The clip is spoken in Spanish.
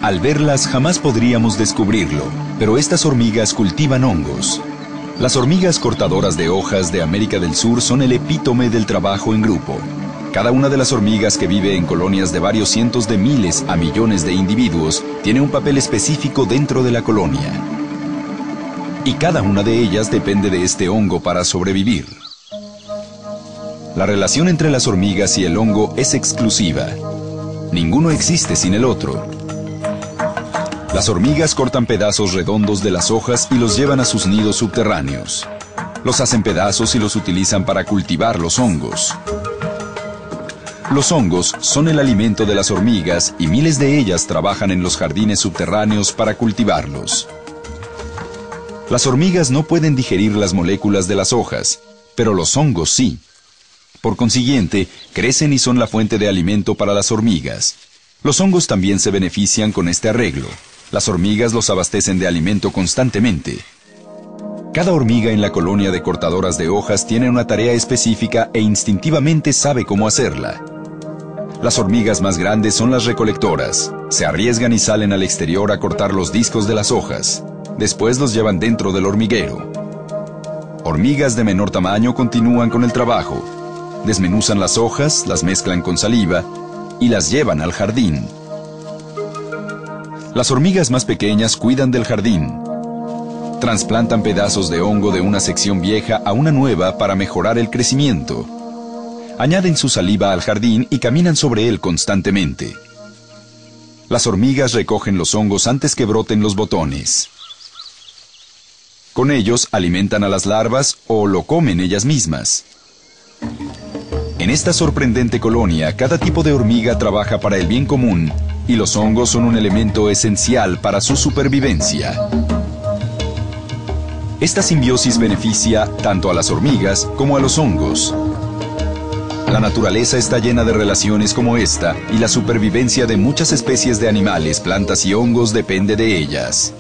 Al verlas jamás podríamos descubrirlo, pero estas hormigas cultivan hongos. Las hormigas cortadoras de hojas de América del Sur son el epítome del trabajo en grupo. Cada una de las hormigas que vive en colonias de varios cientos de miles a millones de individuos tiene un papel específico dentro de la colonia. Y cada una de ellas depende de este hongo para sobrevivir. La relación entre las hormigas y el hongo es exclusiva. Ninguno existe sin el otro. Las hormigas cortan pedazos redondos de las hojas y los llevan a sus nidos subterráneos. Los hacen pedazos y los utilizan para cultivar los hongos. Los hongos son el alimento de las hormigas y miles de ellas trabajan en los jardines subterráneos para cultivarlos. Las hormigas no pueden digerir las moléculas de las hojas, pero los hongos sí. Por consiguiente, crecen y son la fuente de alimento para las hormigas. Los hongos también se benefician con este arreglo. Las hormigas los abastecen de alimento constantemente. Cada hormiga en la colonia de cortadoras de hojas tiene una tarea específica e instintivamente sabe cómo hacerla. Las hormigas más grandes son las recolectoras. Se arriesgan y salen al exterior a cortar los discos de las hojas. Después los llevan dentro del hormiguero. Hormigas de menor tamaño continúan con el trabajo. Desmenuzan las hojas, las mezclan con saliva y las llevan al jardín. Las hormigas más pequeñas cuidan del jardín. Transplantan pedazos de hongo de una sección vieja a una nueva para mejorar el crecimiento. Añaden su saliva al jardín y caminan sobre él constantemente. Las hormigas recogen los hongos antes que broten los botones. Con ellos alimentan a las larvas o lo comen ellas mismas. En esta sorprendente colonia, cada tipo de hormiga trabaja para el bien común y los hongos son un elemento esencial para su supervivencia. Esta simbiosis beneficia tanto a las hormigas como a los hongos. La naturaleza está llena de relaciones como esta y la supervivencia de muchas especies de animales, plantas y hongos depende de ellas.